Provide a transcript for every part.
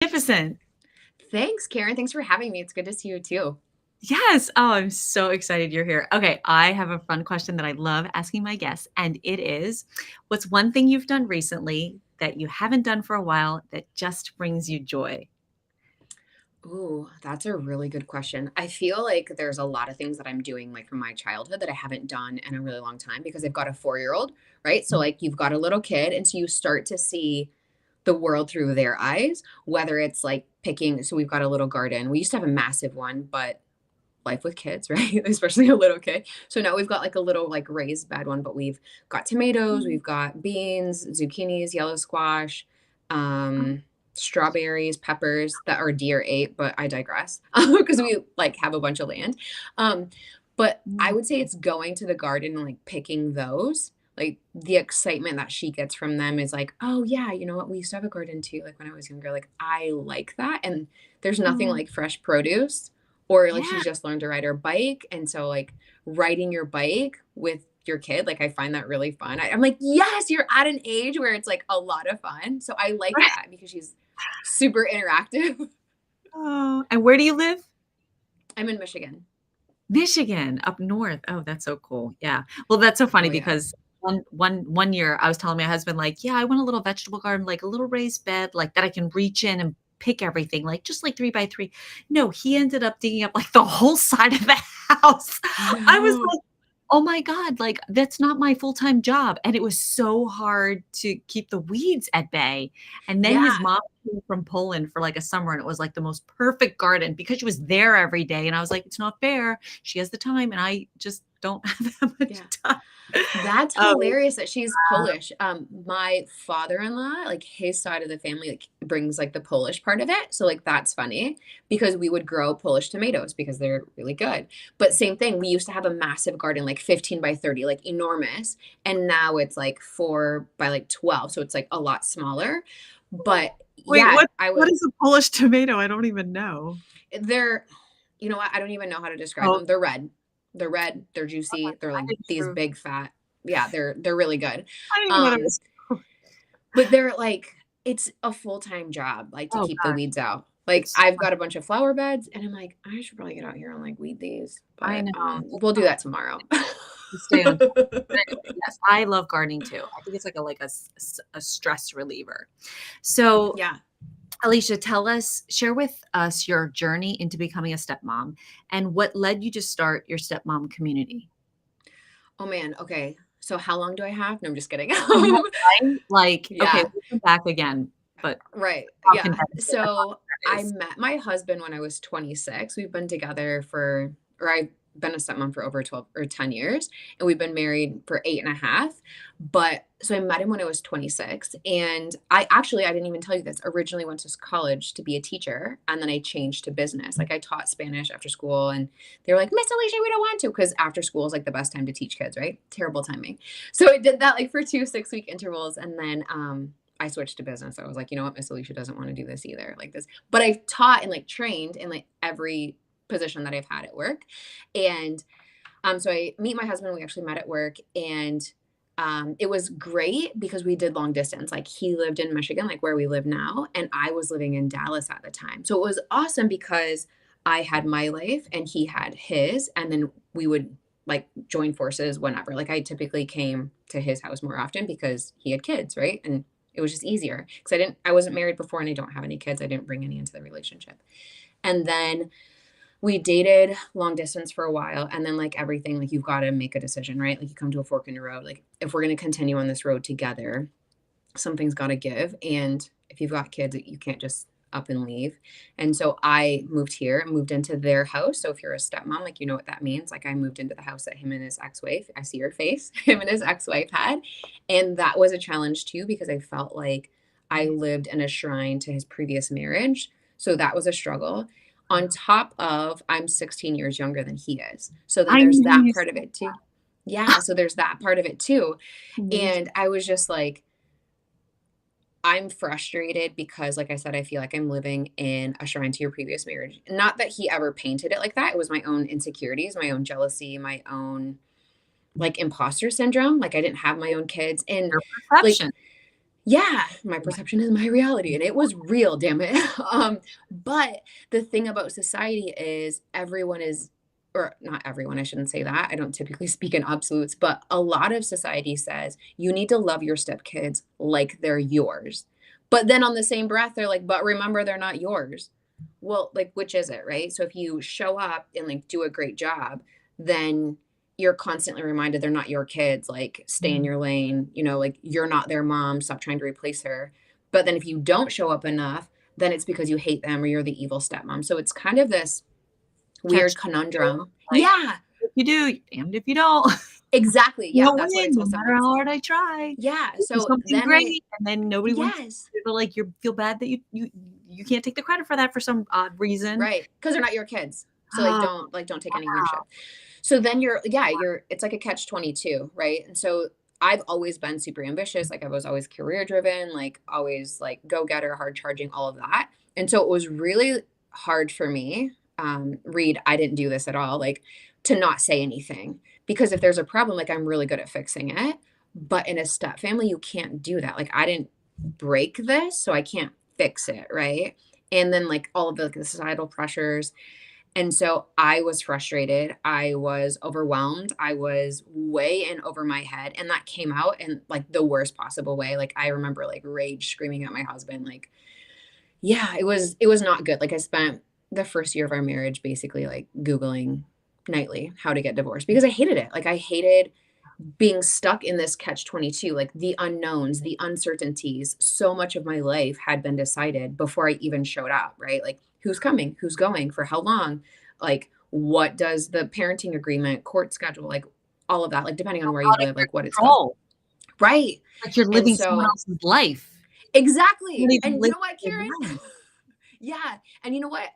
Magnificent. Thanks, Karen. Thanks for having me. It's good to see you too. Yes. Oh, I'm so excited you're here. Okay, I have a fun question that I love asking my guests, and it is, what's one thing you've done recently that you haven't done for a while that just brings you joy? Ooh, that's a really good question. I feel like there's a lot of things that I'm doing like from my childhood that I haven't done in a really long time because I've got a 4-year-old, right? So like you've got a little kid and so you start to see the world through their eyes, whether it's like picking, so we've got a little garden. We used to have a massive one, but life with kids, right? Especially a little kid. So now we've got like a little like raised bed one, but we've got tomatoes, we've got beans, zucchinis, yellow squash, um, strawberries, peppers that our deer ate, but I digress because we like have a bunch of land. Um, but I would say it's going to the garden and like picking those. Like the excitement that she gets from them is like, oh yeah, you know what? We used to have a garden too, like when I was younger. Like I like that. And there's nothing Oh, like fresh produce or like yeah. she's just learned to ride her bike. And so like riding your bike with your kid, like I find that really fun. I'm like, yes, you're at an age where it's like a lot of fun. So I like that because she's super interactive. Oh, and where do you live? I'm in Michigan. Michigan, up north. Oh, that's so cool. Yeah. Well, that's so funny Oh yeah. because one year I was telling my husband, like, yeah, I want a little vegetable garden, like a little raised bed, like that I can reach in and pick everything, like just like 3 by 3. No, he ended up digging up like the whole side of the house. I was No. like, oh my God, like that's not my full-time job. And it was so hard to keep the weeds at bay. And then his Yeah. mom came from Poland for like a summer, and it was like the most perfect garden because she was there every day. And I was like, it's not fair. She has the time, and I just don't have that much Yeah. time. That's Oh, hilarious that she's Polish. My father-in-law, like his side of the family, like brings like the Polish part of it. So like that's funny because we would grow Polish tomatoes because they're really good. But same thing, we used to have a massive garden, like 15 by 30, like enormous. And now it's like 4 by like 12. So it's like a lot smaller. But wait, yeah, what is a Polish tomato? I don't even know. they're, you know what? I don't even know how to describe Oh, them. They're red. They're red. They're I juicy. They're like didn't these know. big fat. Yeah, they're really good. I didn't know what it Um, was. but they're like it's a full-time job, like to Oh keep the gosh, weeds out. Like it's I've got a bunch of flower beds and I'm like, I should probably get out here and like weed these, I but know. we'll do that tomorrow. To stay on top. But anyway, yes, I love gardening too. I think it's like a stress reliever. So, Yeah. Alicia, share with us your journey into becoming a stepmom and what led you to start your stepmom community. Oh man. Okay. So how long do I have? No, I'm just kidding. I know, right? Like, okay, Yeah. we'll come back again, but Right. how Yeah. condensed it, I promise So that I is. met my husband when I was 26. We've been together for, or I've been a stepmom for over 12 or 10 years, and we've been married for 8.5. But so I met him when I was 26. And I didn't even tell you this, originally went to college to be a teacher. And then I changed to business. Like I taught Spanish after school, and they were like, Miss Alicia, we don't want to. Because after school is like the best time to teach kids, right? Terrible timing. So I did that like for 2 6-week intervals. And then, I switched to business. I was like, you know what, Miss Alicia doesn't want to do this either, like this. But I've taught and like trained in like every position that I've had at work. And so I meet my husband. We actually met at work, and it was great because we did long distance. Like he lived in Michigan, like where we live now, and I was living in Dallas at the time. So it was awesome because I had my life and he had his, and then we would like join forces whenever. Like I typically came to his house more often because he had kids, right? And it was just easier because I wasn't married before and I don't have any kids. I didn't bring any into the relationship. And then we dated long distance for a while, and then like everything, like you've got to make a decision, right? Like you come to a fork in the road. Like if we're going to continue on this road together, something's got to give. And if you've got kids, you can't just up and leave. And so I moved here, moved into their house. So if you're a stepmom, like you know what that means. Like I moved into the house that him and his ex-wife, I see your face, him and his ex-wife had. And that was a challenge too, because I felt like I lived in a shrine to his previous marriage. So that was a struggle. On top of I'm 16 years younger than he is. So then I there's knew that you part of said it too. Yeah, so there's that part of it too. amazing. And I was just like, I'm frustrated because, like I said, I feel like I'm living in a shrine to your previous marriage. Not that he ever painted it like that. It was my own insecurities, my own jealousy, my own like imposter syndrome. Like I didn't have my own kids. And Your like perception. Yeah, my perception is my reality, and it was real, damn it. But the thing about society is everyone is, or not everyone, I shouldn't say that. I don't typically speak in absolutes, but a lot of society says you need to love your stepkids like they're yours. But then on the same breath, they're like, but remember, they're not yours. Well, like, which is it, right? So if you show up and like do a great job, then you're constantly reminded they're not your kids, like, stay in Mm, your lane, like, you're not their mom, stop trying to replace her. But then if you don't show up enough, then it's because you hate them or you're the evil stepmom. So it's kind of this catch weird 22, conundrum. like, Yeah, if you do, damned if you don't. exactly. You Yeah, don't that's what I win no told matter someone. how hard I try. Yeah, You do so something then I great, and then nobody wants yes, to, like, you feel bad that you can't take the credit for that for some odd reason. right, because 'cause they're not your kids. So, Oh, don't take any ownership. So then you're it's like a catch 22, right? And so I've always been super ambitious, like I was always career driven, like always like go getter, hard charging, all of that. And so it was really hard for me, Reed, I didn't do this at all, like to not say anything because if there's a problem, like I'm really good at fixing it. But in a step family, you can't do that. Like I didn't break this, so I can't fix it, right? And then like all of the societal pressures, and so I was frustrated. I was overwhelmed. I was way in over my head. And that came out in like the worst possible way. Like I remember like rage screaming at my husband. Like, yeah, it was not good. Like I spent the first year of our marriage basically like Googling nightly how to get divorced because I hated it. Like I hated being stuck in this catch 22, like the unknowns, the uncertainties. So much of my life had been decided before I even showed up, right? Like who's coming, who's going, for how long, like what does the parenting agreement, court schedule, like all of that, like depending on where you out of live, your like what it's called. control. Right. Like you're And living someone so, else's life. You exactly. don't even And you live know what, your Karen? life. Yeah. And you know what?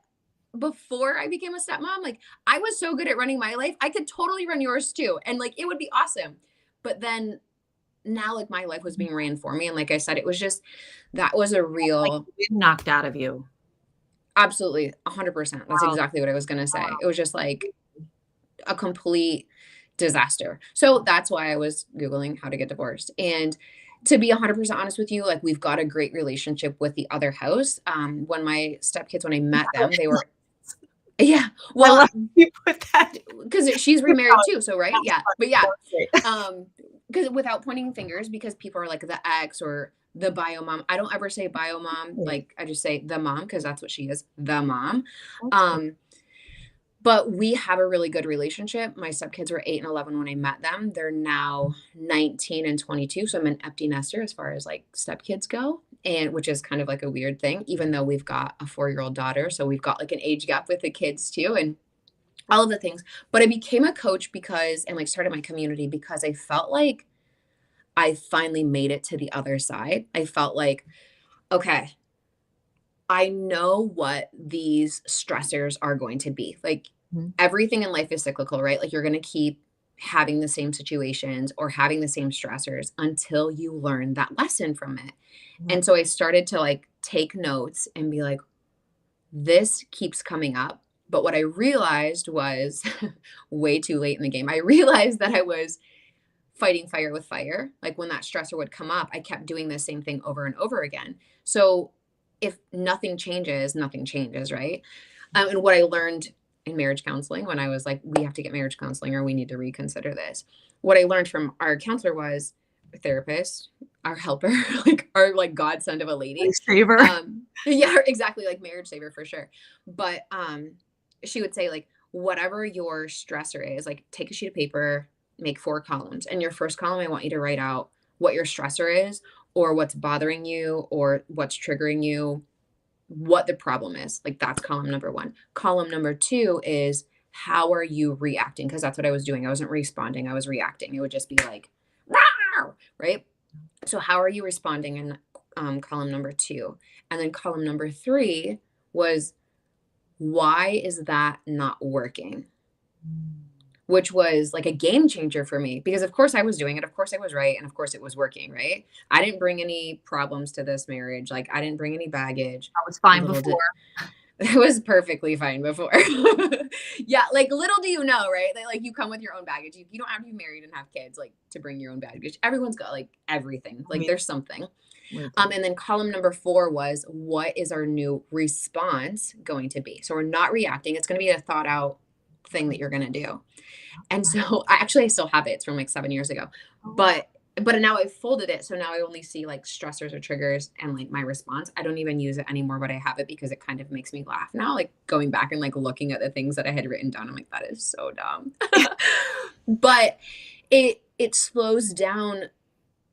Before I became a stepmom, like I was so good at running my life, I could totally run yours too. And like it would be awesome. But then now like my life was being ran for me, and like I said, it was just that was a Like, real, the wind knocked out of you. absolutely 100%. That's Wow, exactly what I was gonna say. It was just like wow. a complete disaster. So that's why I was Googling how to get divorced. And to be 100% honest with you, like we've got a great relationship with the other house. When my stepkids, when I met them, they were, yeah, I well, love you put that. because she's remarried too. So, right. That's Yeah. But funny. yeah, That's great. because without pointing fingers, because people are like the ex or the bio mom. I don't ever say bio mom. Like I just say the mom because that's what she is, the mom. That's great. Um, but we have a really good relationship. My stepkids were 8 and 11 when I met them. They're now 19 and 22. So I'm an empty nester as far as like stepkids go. And which is kind of like a weird thing, even though we've got a 4-year-old daughter. So we've got like an age gap with the kids too. And all of the things. But I became a coach because and like started my community because I felt like I finally made it to the other side. I felt like, okay, I know what these stressors are going to be. Like Mhm. everything in life is cyclical, right? Like you're going to keep having the same situations or having the same stressors until you learn that lesson from it. Mhm. And so I started to like take notes and be like, this keeps coming up. But what I realized was way too late in the game. I realized that I was fighting fire with fire. Like when that stressor would come up, I kept doing the same thing over and over again. So if nothing changes, right? And what I learned in marriage counseling when I was like, we have to get marriage counseling or we need to reconsider this. What I learned from our counselor was our therapist, our helper, like our like godsend of a lady. Saver. Yeah, exactly, like marriage saver for sure. But she would say like whatever your stressor is, like take a sheet of paper, make 4 columns. And your first column, I want you to write out what your stressor is or what's bothering you or what's triggering you, what the problem is. Like that's column number 1. Column number 2 is how are you reacting? Because that's what I was doing. I wasn't responding, I was reacting. It would just be like, "Rawr!" Right? So how are you responding in column number 2? And then column number 3 was why is that not working? Which was like a game changer for me because of course I was doing it, of course I was right, and of course it was working, right? I didn't bring any problems to this marriage, like I didn't bring any baggage. I was fine Little before. did it was perfectly fine before. Yeah, like little do you know, right? That like you come with your own baggage. You don't have to be married and have kids like to bring your own baggage. Everyone's got like everything. I Like mean, there's something. And then column number 4 was, what is our new response going to be? So we're not reacting. It's going to be a thought out thing that you're going to do. And so I still have it. It's from like 7 years ago, Oh, wow. but now I've folded it. So now I only see like stressors or triggers and like my response. I don't even use it anymore, but I have it because it kind of makes me laugh now, like going back and like looking at the things that I had written down. I'm like, that is so dumb. But it slows down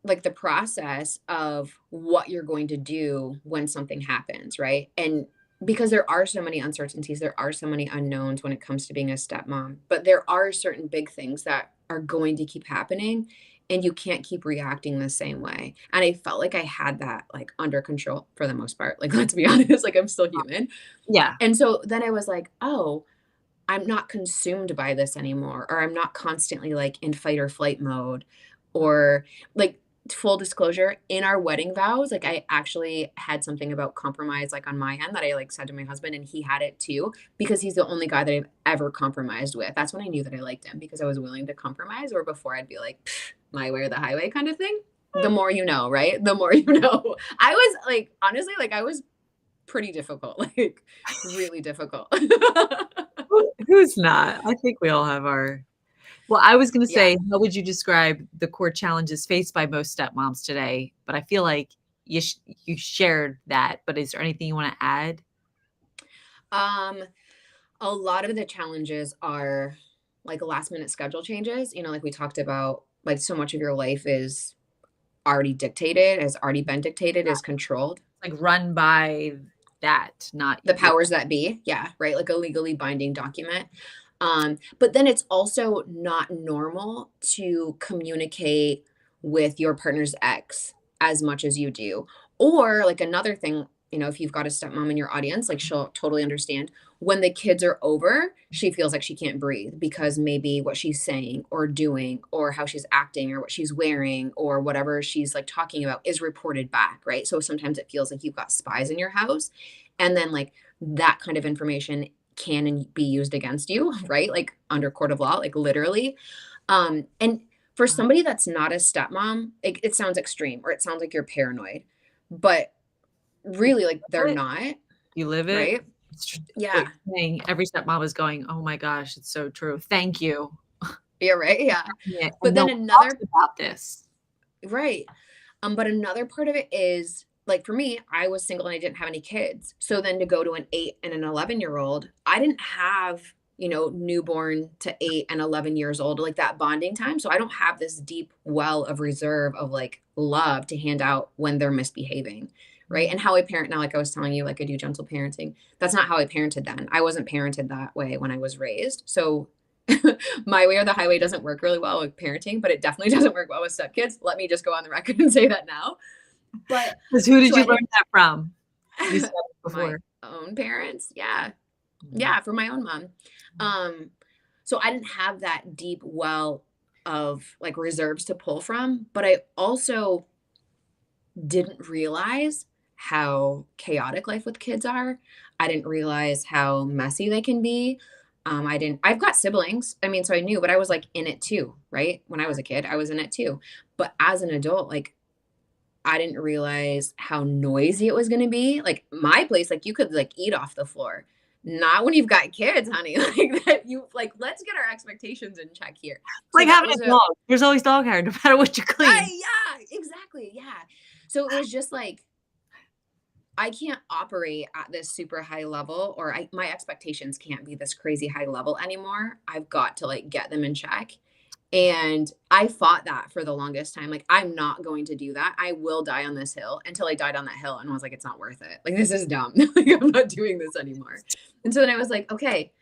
like the process of what you're going to do when something happens, right? And because there are so many uncertainties, there are so many unknowns when it comes to being a stepmom, but there are certain big things that are going to keep happening and you can't keep reacting the same way. And I felt like I had that like under control for the most part. Like, let's be honest, like I'm still human. Yeah. And so then I was like, oh, I'm not consumed by this anymore, or I'm not constantly like in fight or flight mode, or like full disclosure, in our wedding vows, like I actually had something about compromise like on my end that I like said to my husband and he had it too because he's the only guy that I've ever compromised with. That's when I knew that I liked him because I was willing to compromise, or before I'd be like my way or the highway kind of thing. The more you know, right? The more you know. I was like honestly like I was pretty difficult, like really difficult. Who's not? I think we all have our well, I was gonna Yeah. say, how would you describe the core challenges faced by most stepmoms today? But I feel like you shared that, but is there anything you wanna add? Um, a lot of the challenges are like last minute schedule changes. Like we talked about, like so much of your life is already dictated, has already been dictated, is controlled. Like, run by that, not The your powers that be, yeah, right? Like a legally binding document. But then it's also not normal to communicate with your partner's ex as much as you do. Or like another thing, if you've got a stepmom in your audience, like she'll totally understand when the kids are over, she feels like she can't breathe because maybe what she's saying or doing or how she's acting or what she's wearing or whatever she's like talking about is reported back, right? So sometimes it feels like you've got spies in your house. And then like that kind of information can and be used against you, right? Like under court of law, like literally. And for somebody that's not a stepmom, it sounds extreme or it sounds like you're paranoid, but really, like they're it. not, You live it. right? It's tr what Yeah. you're saying, every stepmom is going, "Oh my gosh, it's so true. Thank you." Yeah, right. Yeah. Yeah, But and no then one talks another, about this. right. But another part of it is like for me, I was single and I didn't have any kids. So then to go to an 8 and an 11-year-old, I didn't have, newborn to 8 and 11 years old, like that bonding time. So I don't have this deep well of reserve of like love to hand out when they're misbehaving. Right. Mm. And how I parent now, like I was telling you, like I do gentle parenting. That's not how I parented then. I wasn't parented that way when I was raised. So my way or the highway doesn't work really well with parenting, but it definitely doesn't work well with stepkids. Let me just go on the record and say that now. But 'Cause who did so you I learn didn't that from? You said it my before. own parents. Yeah. Mm. Yeah, for my own mom. Um so I didn't have that deep well of like reserves to pull from, but I also didn't realize how chaotic life with kids are. I didn't realize how messy they can be. I've got siblings. I mean, so I knew, but I was like in it too, right? When I was a kid, I was in it too. But as an adult, like I didn't realize how noisy it was going to be. Like my place, like you could like eat off the floor. Not when you've got kids, honey. Like that you like let's get our expectations in check here. So Like that having was a a dog. There's always dog hair no matter what you clean. right, yeah, exactly. Yeah. So it was just like I can't operate at this super high level or my expectations can't be this crazy high level anymore. I've got to like get them in check. And I fought that for the longest time. Like, I'm not going to do that. I will die on this hill until I died on that hill and was like, it's not worth it. Like, this is dumb. Like, I'm not doing this anymore. And so then I was like, okay,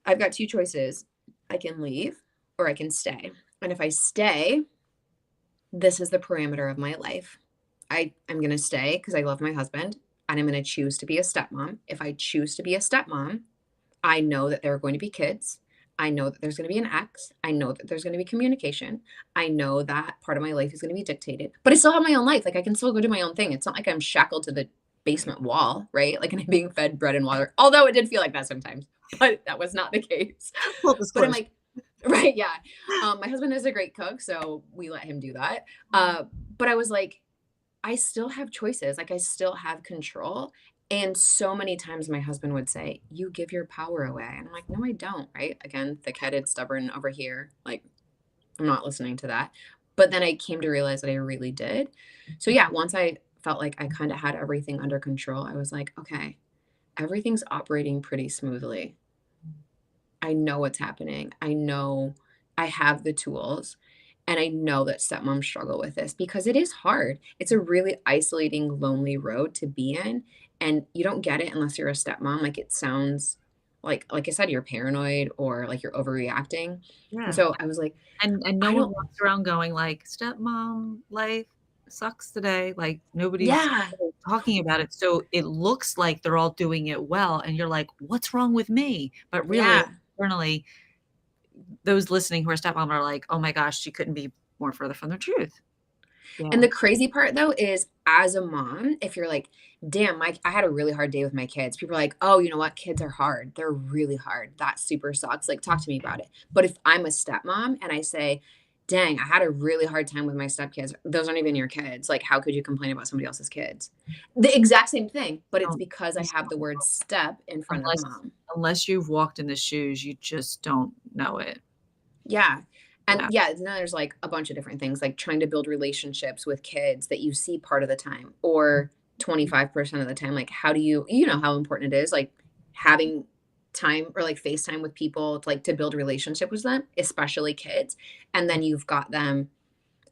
I've got two choices. I can leave or I can stay. And if I stay, this is the parameter of my life. I'm going to stay because I love my husband and I'm going to choose to be a stepmom. If I choose to be a stepmom, I know that there are going to be kids. I know that there's going to be an ex. I know that there's going to be communication. I know that part of my life is going to be dictated, but I still have my own life. Like I can still go do my own thing. It's not like I'm shackled to the basement wall, right? Like and I'm being fed bread and water. Although it did feel like that sometimes, but that was not the case. Full But I'm disclosure. like, right, yeah. My husband is a great cook, so we let him do that. But I was like, I still have choices, like, I still have control, and so many times my husband would say, "You give your power away," and I'm like, "No, I don't," right? Again, thick-headed, stubborn over here, like, I'm not listening to that, but then I came to realize that I really did. So, yeah, once I felt like I kinda had everything under control, I was like, "Okay, everything's operating pretty smoothly. I know what's happening. I know I have the tools, and I know that stepmoms struggle with this because it is hard. It's a really isolating, lonely road to be in, and you don't get it unless you're a stepmom. Like, it sounds like I said, you're paranoid or, like, you're overreacting, and Yeah. so I was like, And no "I one don't." walks around going like, "Stepmom life sucks today." Like, nobody's Yeah, really talking about it, so it looks like they're all doing it well, and you're like, "What's wrong with me?" But really, yeah. internally, those listening who are stepmom are like, "Oh my gosh, she couldn't be more further from the truth." And Yeah. the crazy part though is as a mom, if you're like, damn, I had a really hard day with my kids. People are like, oh, you know what? Kids are hard. They're really hard. That super sucks. Like, talk to me about it. But if I'm a stepmom and I say, dang, I had a really hard time with my stepkids, those aren't even your kids. Like, how could you complain about somebody else's kids? The exact same thing, but it's Don't because I just have the word step in front of unless mom. unless you've walked in the shoes, you just don't know it. Yeah. And Yeah. yeah, then there's like a bunch of different things, like trying to build relationships with kids that you see part of the time or 25% of the time. Like, how do you know how important it is, like having time or like FaceTime with people to like to build a relationship with them, especially kids. And then you've got them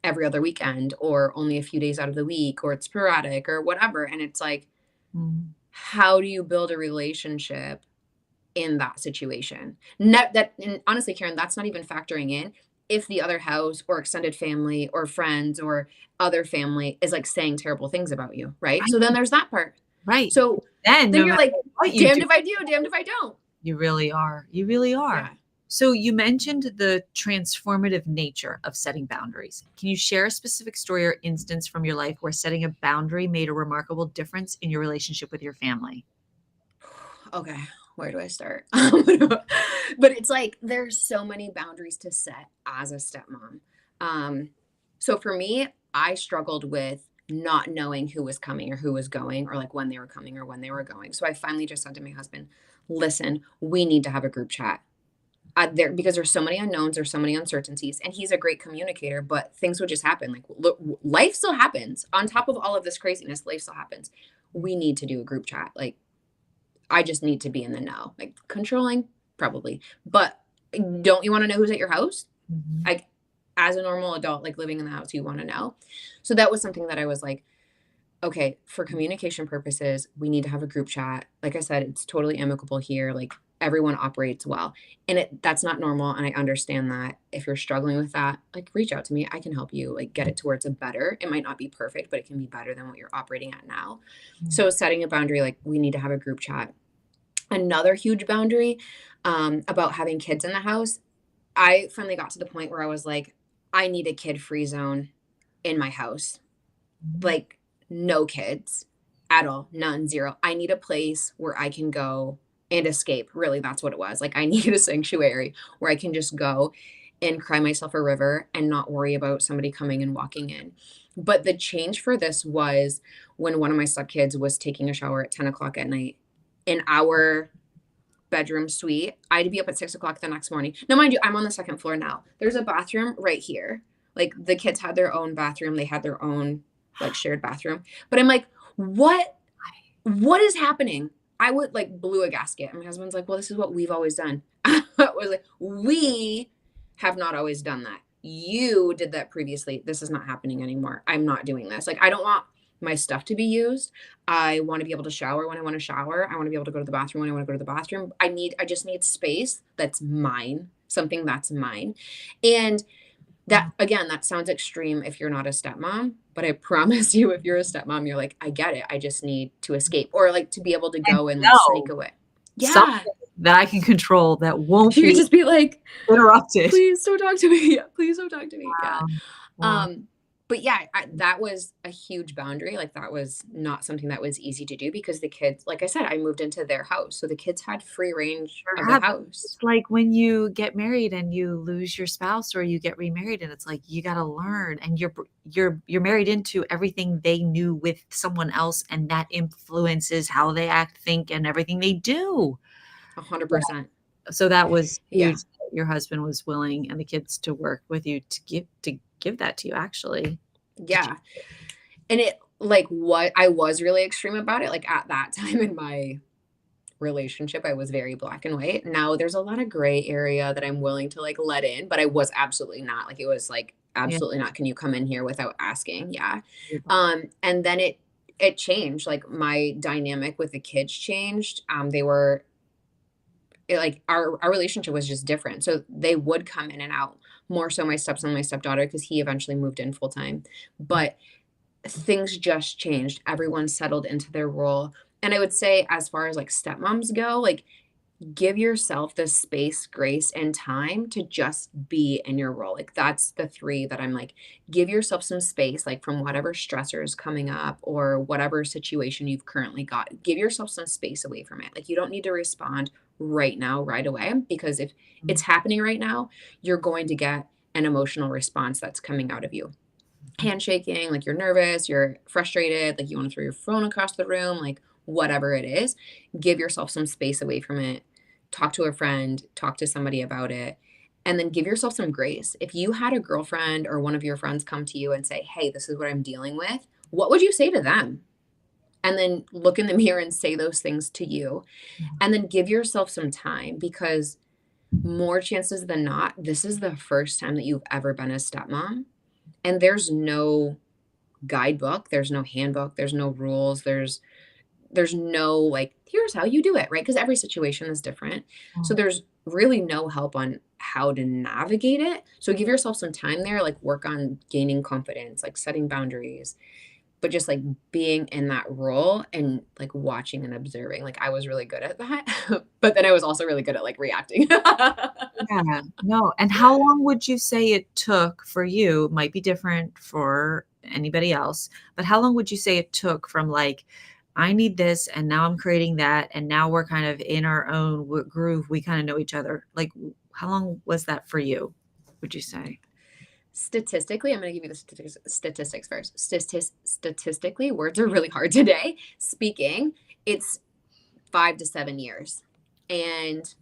every other weekend or only a few days out of the week or it's sporadic or whatever. And it's like, Mhm. how do you build a relationship in that situation? Not that, and honestly, Karen, that's not even factoring in if the other house or extended family or friends or other family is like saying terrible things about you, right? So then Right, there's that part. right. So Then then no you're matter like, what you do, damned if I do, damned if I don't. you really are. You really are. Yeah. So you mentioned the transformative nature of setting boundaries. Can you share a specific story or instance from your life where setting a boundary made a remarkable difference in your relationship with your family? Okay, where do I start? But it's like there's so many boundaries to set as a stepmom. So for me, I struggled with not knowing who was coming or who was going or like when they were coming or when they were going. So I finally just said to my husband, "Listen, we need to have a group chat." There because there's so many unknowns, there's so many uncertainties, and he's a great communicator, but things would just happen. Like life still happens. On top of all of this craziness, life still happens. We need to do a group chat. Like I just need to be in the know. Like controlling, probably. But don't you want to know who's at your house? Mhm. Like as a normal adult, like living in the house, you want to know. So that was something that I was like, okay, for communication purposes, we need to have a group chat. Like I said, it's totally amicable here. Like everyone operates well. And that's not normal. And I understand that. If you're struggling with that, like reach out to me. I can help you like get it to where it's a better. It might not be perfect, but it can be better than what you're operating at now. So setting a boundary, like we need to have a group chat. Another huge boundary, about having kids in the house, I finally got to the point where I was like, I need a kid-free zone in my house. Mhm. Like, no kids at all, none, 0. I need a place where I can go and escape. Really, that's what it was. Like, I need a sanctuary where I can just go and cry myself a river and not worry about somebody coming and walking in. But the change for this was when one of my stepkids was taking a shower at 10 o'clock at night in our bedroom suite. I had to be up at 6 o'clock the next morning. Now, mind you, I'm on the second floor now. There's a bathroom right here. Like the kids had their own bathroom. They had their own like shared bathroom. But I'm like, what is happening? I would like blew a gasket. And my husband's like, well, this is what we've always done. I was like, we have not always done that. You did that previously. This is not happening anymore. I'm not doing this. Like, I don't want my stuff to be used. I want to be able to shower when I want to shower. I want to be able to go to the bathroom when I want to go to the bathroom. I just need space that's mine, something that's mine. And that again, that sounds extreme if you're not a stepmom, but I promise you, if you're a stepmom, you're like, I get it. I just need to escape or like to be able to And go and like sneak know away. Yeah. something that I can control that won't You could be just be like, interrupted. please don't talk to me. Please don't talk to me. Yeah. Wow. Wow. Um, but yeah, that was a huge boundary. Like that was not something that was easy to do because the kids, like I said, I moved into their house. So the kids had free range of the Perhaps house. it's like when you get married and you lose your spouse or you get remarried and it's like you gotta learn and you're married into everything they knew with someone else, and that influences how they act, think, and everything they do. Yeah. 100%. So that was Yeah. huge that your husband was willing and the kids to work with you to give that to you actually. To ch Yeah. And it, like, what I was really extreme about it, like, at that time in my relationship, I was very black and white. Now there's a lot of gray area that I'm willing to, like, let in, but I was absolutely not. Like, it was like, Yeah. "Absolutely not. Can you come in here without asking?" Yeah. And then it changed, like, my dynamic with the kids changed. They were like, our relationship was just different, so they would come in and out, more so my stepson and my stepdaughter, because he eventually moved in full time. But things just changed. Everyone settled into their role. And I would say, as far as like stepmoms go, like give yourself the space, grace, and time to just be in your role. Like that's the three that I'm like, give yourself some space, like from whatever stressor is coming up or whatever situation you've currently got. Give yourself some space away from it. Like you don't need to respond right now, right away, because if it's happening right now, you're going to get an emotional response that's coming out of you, handshaking, like you're nervous, you're frustrated, like you want to throw your phone across the room, like whatever it is, give yourself some space away from it. Talk to a friend, talk to somebody about it, and then give yourself some grace. If you had a girlfriend or one of your friends come to you and say, "Hey, this is what I'm dealing with," what would you say to them? And then look in the mirror and say those things to you. And then give yourself some time because more chances than not, this is the first time that you've ever been a stepmom. And there's no guidebook, there's no handbook, there's no rules, there's no like, here's how you do it, right? Because every situation is different. So there's really no help on how to navigate it. So give yourself some time there, like work on gaining confidence, like setting boundaries, but just like being in that role and like watching and observing. Like I was really good at that, but then I was also really good at like reacting. Yeah, no, and how long would you say it took for you, might be different for anybody else, but how long would you say it took from like, "I need this, and now I'm creating that, and now we're kind of in our own groove, we kinda know each other." Like, how long was that for you, would you say? Statistically, I'm going to give you the statistics first. Statistically, words are really hard today. Speaking, it's 5 to 7 years. And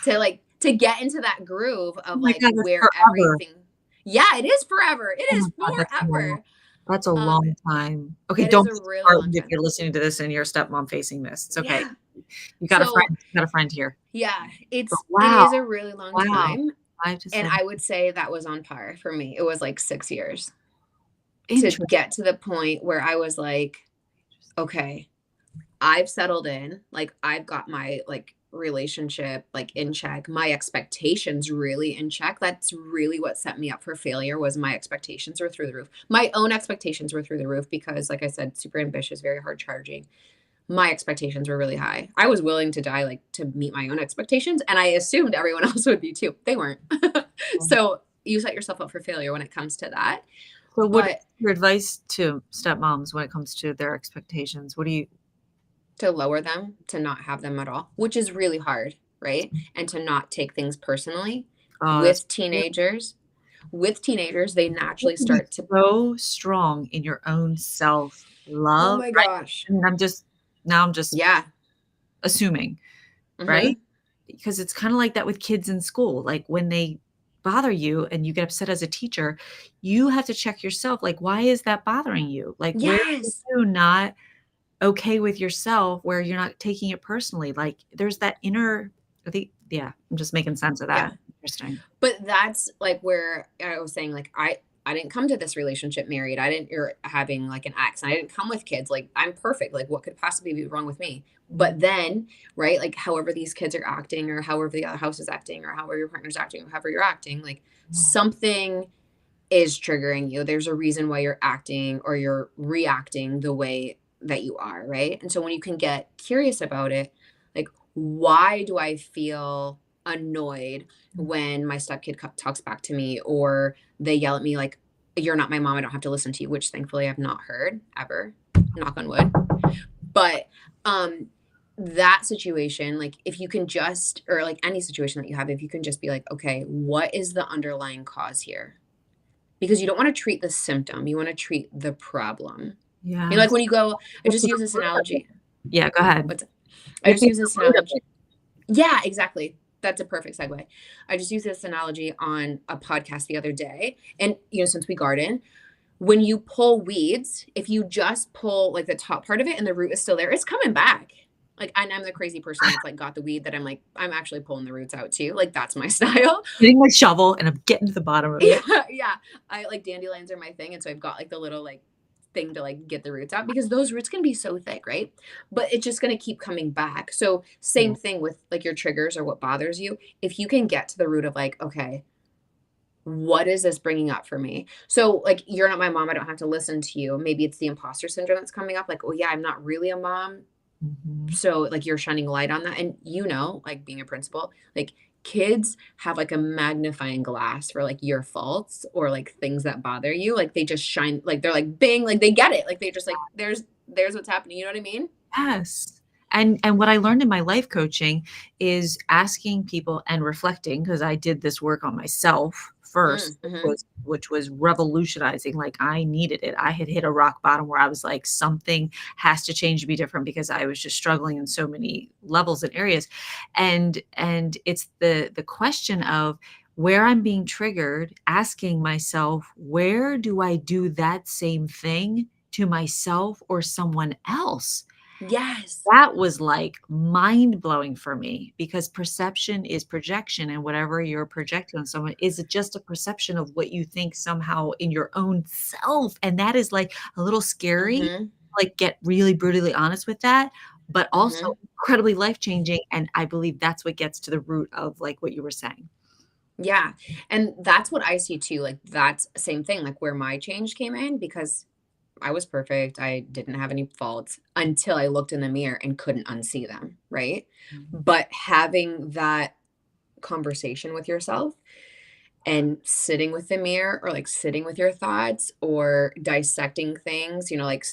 to get into that groove Oh of my like god, that's where forever. everything, yeah, it is forever. It Oh my is god, forever. that's a Um, long time. Okay, it is don't a be really long disheartened if time. you're listening to this and you're stepmom facing this, it's okay. Yeah. So You got a friend here. yeah, But it wow, is a really long wow, time. 5 to And 7. I would say that was on par for me. It was like 6 years to Interesting. get to the point where I was like, okay, I've settled in, like I've got my like relationship like in check, my expectations really in check. That's really what set me up for failure was my expectations were through the roof. My own expectations were through the roof because like I said, super ambitious, very hard charging. My expectations were really high. I was willing to die like to meet my own expectations and I assumed everyone else would be too. They weren't. So you set yourself up for failure when it comes to that. So what is But your advice to stepmoms when it comes to their expectations? What do you to lower them, to not have them at all, which is really hard, right? And to not take things personally. that's With teenagers, they you naturally have to be start to, so strong in your own oh self-love, my right? gosh. And I'm just Yeah. assuming, right? Hmm. Because it's kinda like that with kids in school, like, when they bother you and you get upset as a teacher, you have to check yourself, like, why is that bothering you? Like, where are Yes. you not okay with yourself where you're not taking it personally? Like, there's that inner I think yeah, I'm just making sense of Yeah. that. Interesting. But that's like where I was saying, like, I didn't come to this relationship married. I didn't, you're having like an ex. And I didn't come with kids. Like, I'm perfect. Like, what could possibly be wrong with me? But Mhm. then, right, like, however these kids are acting, or however the other house is acting, or however your partner's acting, or however you're acting, like, something is triggering you. There's a reason why you're acting or you're reacting the way that you are, right? And so when you can get curious about it, like, why do I feel annoyed when my stepkid talks back to me or they yell at me like you're not my mom, I don't have to listen to you, which thankfully I've not heard ever, knock on wood. But um that situation, like if you can just, or like any situation that you have, if you can just be like, okay, what is the underlying cause here? Because you don't want to treat the symptom, you want to treat the problem. You know, like Yes. when you go, I Get just to the use this root of it. analogy. Yeah, go ahead. What's I Get just to use the this root of analogy. it. Yeah, exactly. That's a perfect segue. I just used this analogy on a podcast the other day. And, you know, since we garden, when you pull weeds, if you just pull like the top part of it and the root is still there, it's coming back. Like, and I'm the crazy person that's like got the weed that I'm like, I'm actually pulling the roots out too. Like, that's my style. Getting my shovel and I'm getting to the bottom of Yeah, it. yeah. I like dandelions are my thing. And so I've got like the little like thing to like get the roots out because those roots can be so thick, right? But it's just going to keep coming back. So same Yeah. thing with like your triggers or what bothers you. If you can get to the root of like, okay, what is this bringing up for me? So like, you're not my mom. I don't have to listen to you. Maybe it's the imposter syndrome that's coming up. Like, oh yeah, I'm not really a mom. Mhm. So like you're shining light on that. And you know, like being a principal, like kids have like a magnifying glass for like your faults or like things that bother you. Like they just shine, like they're like bing, like they get it. Like they just like there's what's happening. You know what I mean? Yes. And what I learned in my life coaching is asking people and reflecting, because I did this work on myself first, Mm-hmm. which was revolutionizing, like, I needed it. I had hit a rock bottom where I was like, "Something has to change to be different," because I was just struggling in so many levels and areas. And it's the question of where I'm being triggered, asking myself, "Where do I do that same thing to myself or someone else?" Yes. That was, like, mind-blowing for me because perception is projection, and whatever you're projecting on someone is just a perception of what you think somehow in your own self, and that is, like, a little scary, Mm-hmm. like, get really brutally honest with that, but also Mm-hmm. incredibly life-changing, and I believe that's what gets to the root of, like, what you were saying. Yeah. And that's what I see too. Like that's same thing, like where my change came in because I was perfect. I didn't have any faults until I looked in the mirror and couldn't unsee them, right? Mhm. But having that conversation with yourself and sitting with the mirror or like sitting with your thoughts or dissecting things, you know, like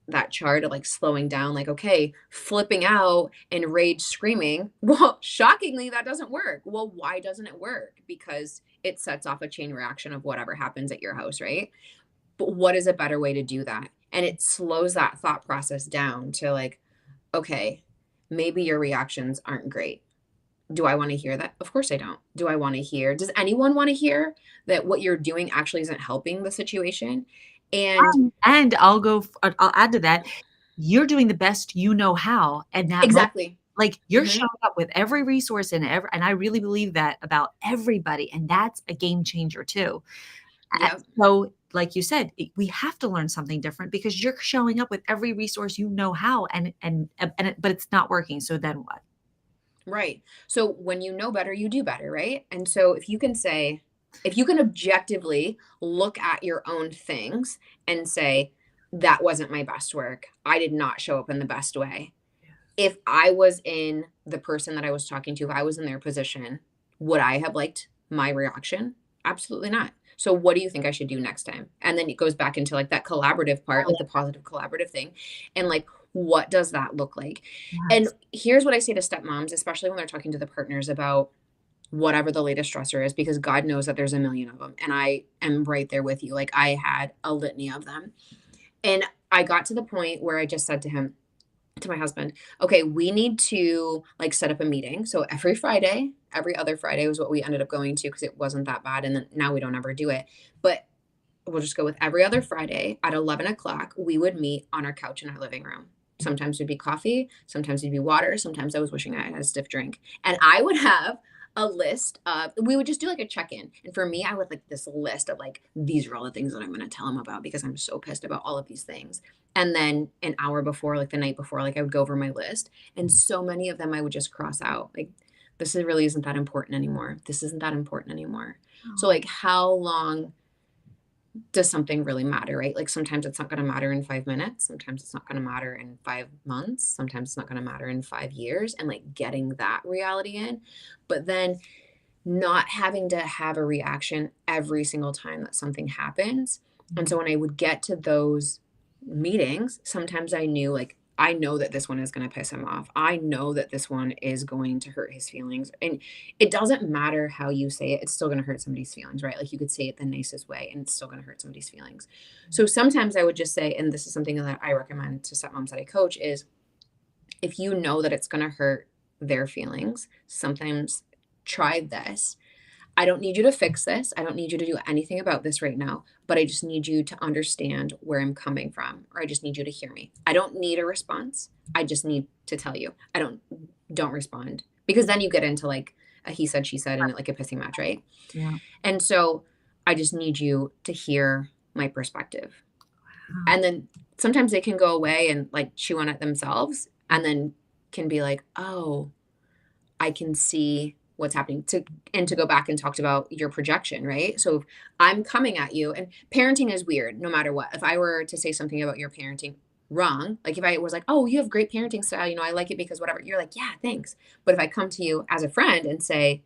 that chart of like slowing down, like, okay, flipping out and rage screaming. Well, shockingly, that doesn't work. Well, why doesn't it work? Because it sets off a chain reaction of whatever happens at your house, right? But what is a better way to do that? And it slows that thought process down to like, okay, maybe your reactions aren't great. Do I want to hear that? Of course I don't. Do I want to hear? Does anyone want to hear that what you're doing actually isn't helping the situation? And And I'll add to that, you're doing the best you know how, and that moment, exactly. like, you're Hmm. showing up with every resource and I really believe that about everybody, and that's a game changer too. Yep. So, like you said, we have to learn something different because you're showing up with every resource you know how, but it's not working, so then what? Right. So when you know better, you do better, right? And so if you can say, if you can objectively look at your own things and say, that wasn't my best work. I did not show up in the best way. If I was in the person that I was talking to, if I was in their position, would I have liked my reaction? Absolutely not. So what do you think I should do next time? And then it goes back into like that collaborative part, like the positive collaborative thing. And like, what does that look like? And Yes. here's what I say to stepmoms, especially when they're talking to the partners about whatever the latest stressor is, because God knows that there's a million of them. And I am right there with you. Like I had a litany of them. And I got to the point where I just said to him, to my husband, okay, we need to like set up a meeting. So every Friday, every other Friday was what we ended up going to because it wasn't that bad. And then now we don't ever do it. But we'll just go with every other Friday at 11 o'clock, we would meet on our couch in our living room. Sometimes it'd be coffee, sometimes it'd be water, sometimes I was wishing I had a stiff drink. And I would have a list of, we would just do like a check in. And for me, I would like this list of like, these are all the things that I'm going to tell him about because I'm so pissed about all of these things. And then an hour before, like the night before, like I would go over my list. And so many of them I would just cross out. Like, really isn't that important anymore. This isn't that important anymore. So, like, how long does something really matter, right? Like sometimes it's not going to matter in 5 minutes. Sometimes it's not going to matter in 5 months. Sometimes it's not going to matter in 5 years. And like getting that reality in, but then not having to have a reaction every single time that something happens. And so when I would get to those meetings, sometimes I knew, like, I know that this one is going to piss him off. I know that this one is going to hurt his feelings. And it doesn't matter how you say it, it's still going to hurt somebody's feelings, right? Like, you could say it the nicest way and it's still going to hurt somebody's feelings. So sometimes I would just say, and this is something that I recommend to stepmoms that I coach, is if you know that it's going to hurt their feelings, sometimes try this. I don't need you to fix this. I don't need you to do anything about this right now, but I just need you to understand where I'm coming from, or I just need you to hear me. I don't need a response. I just need to tell you. I don't respond, because then you get into like a he said, she said, and like a pissing match, right? Yeah. And so I just need you to hear my perspective. Wow. And then sometimes they can go away and like chew on it themselves and then can be like, oh, I can see what's happening, to go back and talked about your projection, right? So if I'm coming at you, and parenting is weird no matter what. If I were to say something about your parenting wrong, like if I was like, "Oh, you have great parenting style, I like it because whatever." You're like, "Yeah, thanks." But if I come to you as a friend and say,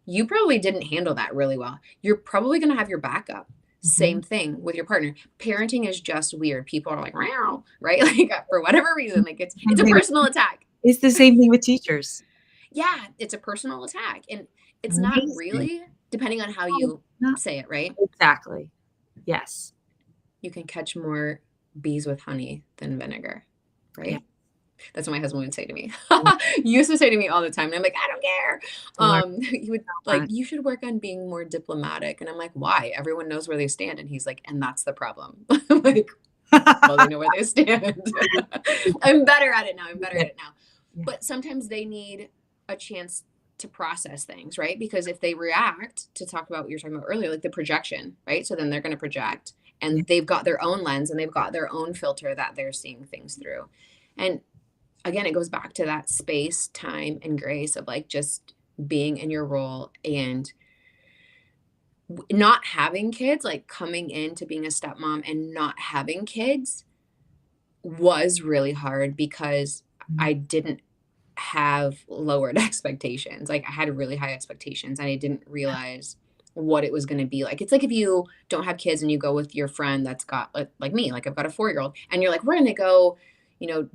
"You probably didn't handle that really well." You're probably going to have your backup. Mhm. Same thing with your partner. Parenting is just weird. People are like, "Meow," right? Like for whatever reason, like it's Same a thing with personal attack. it's the same thing with teachers. Yeah, it's a personal attack, and it's not Amazing. really, depending on how No, you not say it, right? exactly. Yes. You can catch more bees with honey than vinegar, Yeah. right? That's what my husband would say to me. Yeah. He used to say to me all the time, and I'm like, "I don't care." Learn He would so like, much. "You should work on being more diplomatic," and I'm like, "Why? Everyone knows where they stand," and he's like, "And that's the problem." I'm like, "Well, they know where they stand." I'm better at it now, I'm better Yeah. at it now. Yeah. But sometimes they need a chance to process things, right? Because if they react, to talk about what you're talking about earlier, like the projection, right? So then they're going to project, Yeah. and they've got their own lens and they've got their own filter that they're seeing things through. And again, it goes back to that space, time, and grace of like just being in your role, and not having kids, like coming into being a stepmom and not having kids was really hard because Mhm. I didn't have lowered expectations. Like I had really high expectations and I didn't realize what it was going to be like. It's like if you don't have kids and you go with your friend that's got like me, like I've got a 4-year-old, and you're like, we're going to go,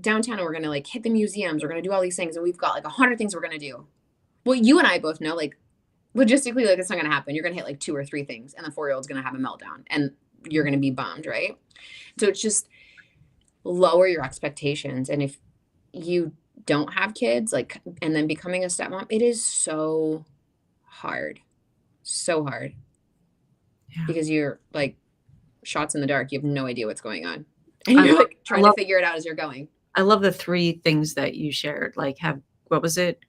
downtown, and we're going to like hit the museums. We're going to do all these things. And we've got like 100 things we're going to do. Well, you and I both know, like logistically, like it's not going to happen. You're going to hit like 2 or 3 things and the 4-year-old's going to have a meltdown and you're going to be bummed. Right. So it's just lower your expectations. And if you don't have kids, like, and then becoming a stepmom, it is so hard. So hard Yeah. because you're like shots in the dark. You have no idea what's going on. And I you're love like I trying to love figure it out as you're going. I love the 3 things that you shared, like, have what was it?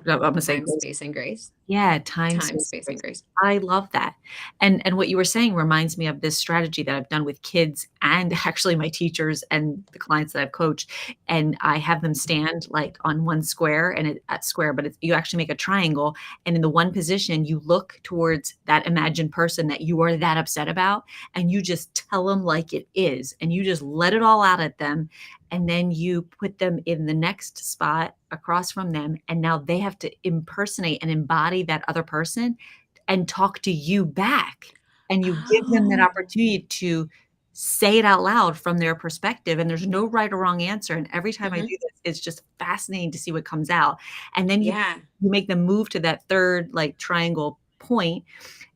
Imma say Time, grace. space, and grace. Yeah, time, Time, space, space, and grace. grace. I love that. And what you were saying reminds me of this strategy that I've done with kids and actually my teachers and the clients that I've coached, and I have them stand, like, on one square and square, but it's you actually make a triangle, and in the one position, you look towards that imagined person that you are that upset about, and you just tell them like it is, and you just let it all out at them, and then you put them in the next spot across from them, and now they have to impersonate and embody that other person and talk to you back, and you give them that Oh, opportunity to say it out loud from their perspective, and there's no right or wrong answer, and every time I hmm, do this, it's just fascinating to see what comes out, and then yeah. you make them move to that 3rd, like, triangle point,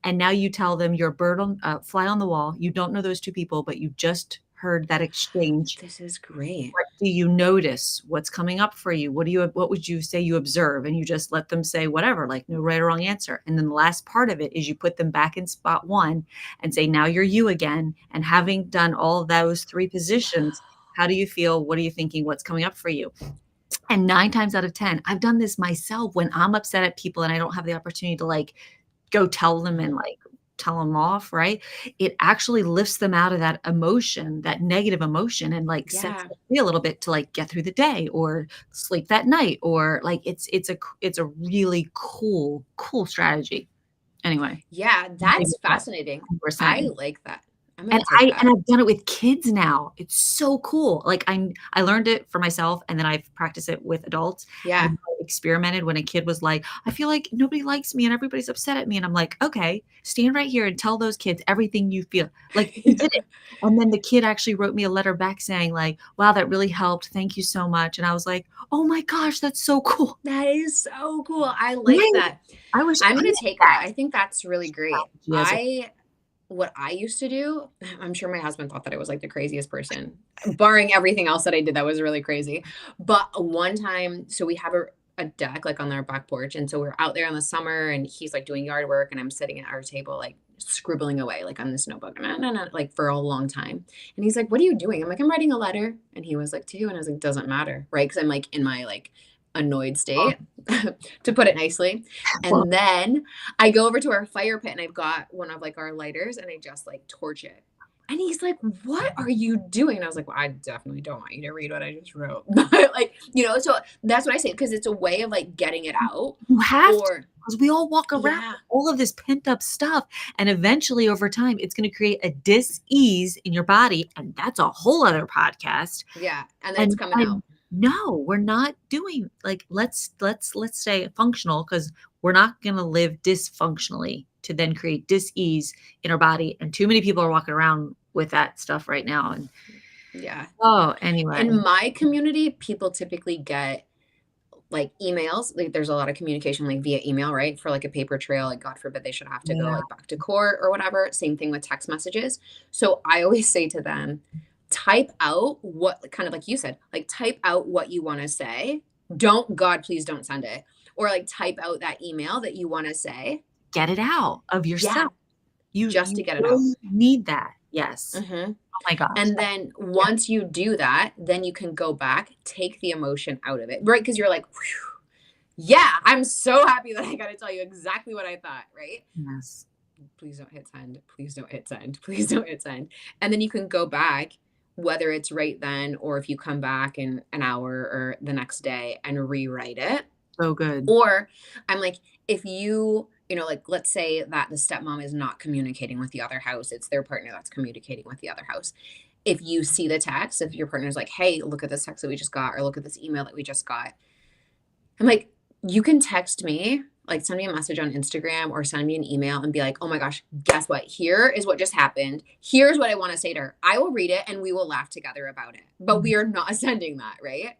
and now you tell them you're a bird on fly on the wall, you don't know those 2 people, but you just heard that exchange. This is great. What do you notice? What's coming up for you? What would you say you observe? And you just let them say whatever, like no right or wrong answer. And then the last part of it is you put them back in spot 1 and say, "Now you're you again." And having done all of those 3 positions, how do you feel? What are you thinking? What's coming up for you? And 9 times out of 10, I've done this myself when I'm upset at people and I don't have the opportunity to, like, go tell them and, Mhm. like, tell them off, right? It actually lifts them out of that emotion, that negative emotion, and, like, sets Yeah. them free a little bit to, like, get through the day or sleep that night or, like, it's a really cool strategy. Anyway, Yeah, I agree that's with that fascinating. you were I saying. like that. I'm gonna take And that. I've done it with kids now. It's so cool. Like, I learned it for myself, and then I've practiced it with adults, and Yeah. I experimented when a kid was like, "I feel like nobody likes me and everybody's upset at me," and I'm like, "Okay, stand right here and tell those kids everything you feel." Like, we did it, and then the kid actually wrote me a letter back saying like, "Wow, that really helped. Thank you so much," and I was like, "Oh my gosh, that's so cool." That is so cool. I like Right? that. I wish I'm I gonna had take that. that I think that's really great. strategy as a What I used to do, I'm sure my husband thought that I was like the craziest person, barring everything else that I did that was really crazy. But one time, so we have a deck like on our back porch. And so we're out there in the summer and he's like doing yard work and I'm sitting at our table, like scribbling away, like on this notebook, like for a long time. And he's like, "What are you doing?" I'm like, "I'm writing a letter." And he was like, "To you?" And I was like, "Doesn't matter." Right. Cause I'm like in my like annoyed state, to put it nicely. well, And then I go over to our fire pit and I've got one of like our lighters and I just like torch it. And he's like, "What are you doing?" And I was like, "Well, I definitely don't want you to read what I just wrote." But like, so that's what I say, because it's a way of like getting it out. you have to, Or because we all walk around yeah, with all of this pent up stuff. And eventually, over time, it's going to create a dis-ease in your body. And that's a whole other podcast. yeah. And then it's And coming out. no, we're not doing like let's stay functional because we're not going to live dysfunctionally to then create dis-ease in our body. And too many people are walking around with that stuff right now. And Yeah. oh, anyway. In my community, people typically get like emails, like there's a lot of communication like via email, right? For like a paper trail, like God forbid they should have to go Yeah. like back to court or whatever. Same thing with text messages. So I always say to them, type out what, kind of like you said, like type out what you want to say. Don't, God, please don't send it. Or like type out that email that you want to say. Get it out of Yeah, yourself. You just to you get it out. really need that. Yes. Hmm. Oh my gosh. And then Yeah. once you do that, then you can go back, take the emotion out of it, right? Because you're like, "Whew, yeah, I'm so happy that I got to tell you exactly what I thought," right? Yes. Please don't hit send. Please don't hit send. Please don't hit send. And then you can go back, whether it's right then or if you come back in an hour or the next day and rewrite it. So good. Or I'm like, if like let's say that the stepmom is not communicating with the other house, it's their partner that's communicating with the other house. If you see the text, if your partner's like, "Hey, look at this text that we just got," or "Look at this email that we just got," I'm like, you can text me, like send me a message on Instagram or send me an email and be like, "Oh my gosh, guess what? Here is what just happened. Here's what I want to say to her." I will read it and we will laugh together about it. But Mhm. we are not sending that, right?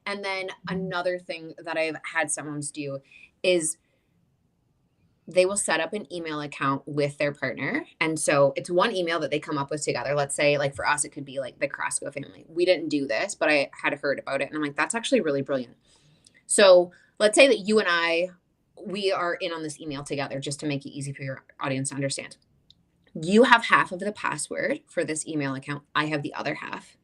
And then another thing that I've had someone do is they will set up an email account with their partner. And so it's one email that they come up with together. Let's say, like for us, it could be like the Carrasco family. We didn't do this, but I had heard about it. And I'm like, that's actually really brilliant. So let's say that you and we are in on this email together just to make it easy for your audience to understand. You have half of the password for this email account, I have the other half.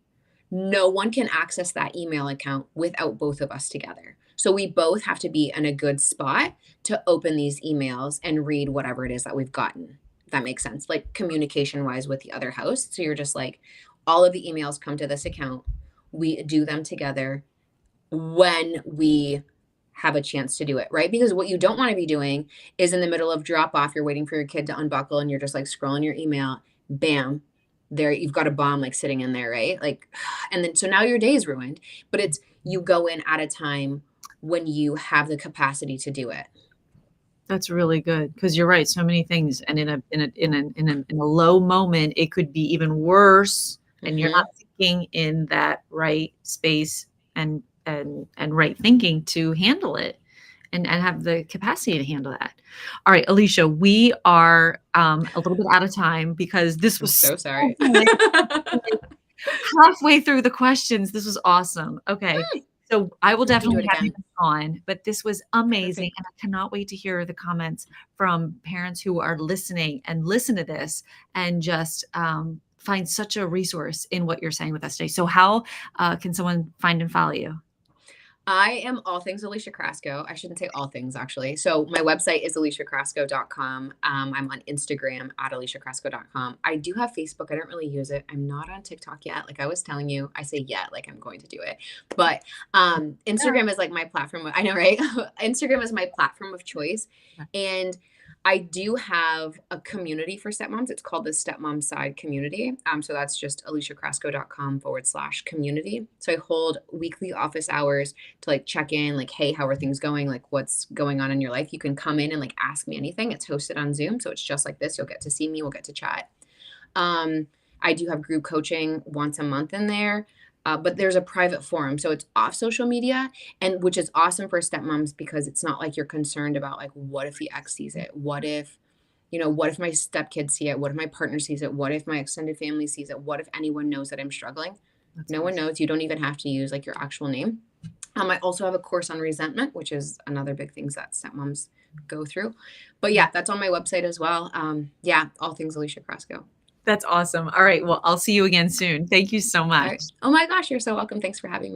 No one can access that email account without both of us together. So we both have to be in a good spot to open these emails and read whatever it is that we've gotten. If that makes sense. Like communication wise with the other house. So you're just like, all of the emails come to this account. We do them together when we have a chance to do it, right? Because what you don't want to be doing is in the middle of drop off, you're waiting for your kid to unbuckle and you're just like scrolling your email, bam, there you've got a bomb like sitting in there, right? Like, and then so now your day is ruined, but it's you go in at a time when you have the capacity to do it. That's really good because you're right, so many things, and in a low moment, it could be even worse, and you're not Hmm. thinking in that right space and right thinking to handle it and have the capacity to handle that. All right, Alicia, we are, a little bit out of time because this I'm was so so sorry. good. Halfway through the questions. This was awesome. Okay. So I will We can do definitely it have you again. on, but this was amazing. Perfect. And I cannot wait to hear the comments from parents who are listening and listen to this and just find such a resource in what you're saying with us today. So, how can someone find and follow you? I am all things Alicia Carrasco. I shouldn't say all things actually. So my website is aliciacarrasco.com. I'm on Instagram at aliciacarrasco.com. I do have Facebook. I don't really use it. I'm not on TikTok yet. Like I was telling you, I say yet, like I'm going to do it. But Yeah. Instagram is like my platform. I know, right? Instagram is my platform of choice. And I do have a community for stepmoms. It's called the Stepmom Side Community. So that's just aliciacrasco.com/community. So I hold weekly office hours to like check in, like, hey, how are things going? Like, what's going on in your life? You can come in and like ask me anything. It's hosted on Zoom. So it's just like this. You'll get to see me, we'll get to chat. Um, I do have group coaching once a month in there. But there's a private forum, so it's off social media, and which is awesome for stepmoms because it's not like you're concerned about like what if the ex sees it, what if what if my stepkids see it, what if my partner sees it, what if my extended family sees it, what if anyone knows that I'm struggling. That's No one awesome. knows. You don't even have to use like your actual name. I also have a course on resentment, which is another big thing that stepmoms go through. But Yeah, yeah, that's on my website as well. Yeah, all things Alicia Crasco. that's awesome. All right, well, I'll see you again soon. Thank you so All right. much. Oh my gosh, you're so welcome. Thanks for having me.